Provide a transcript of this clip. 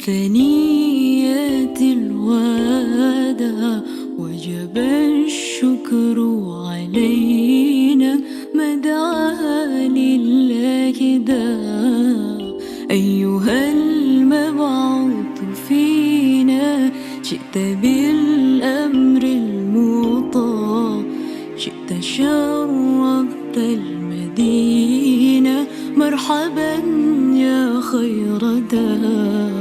ثنية الوداع وجب الشكر علينا ما دعا لله داع. أيها المبعوث فينا جئت بالأمر المطاع، جئت شرفت المدينة مرحبا يا خير داع.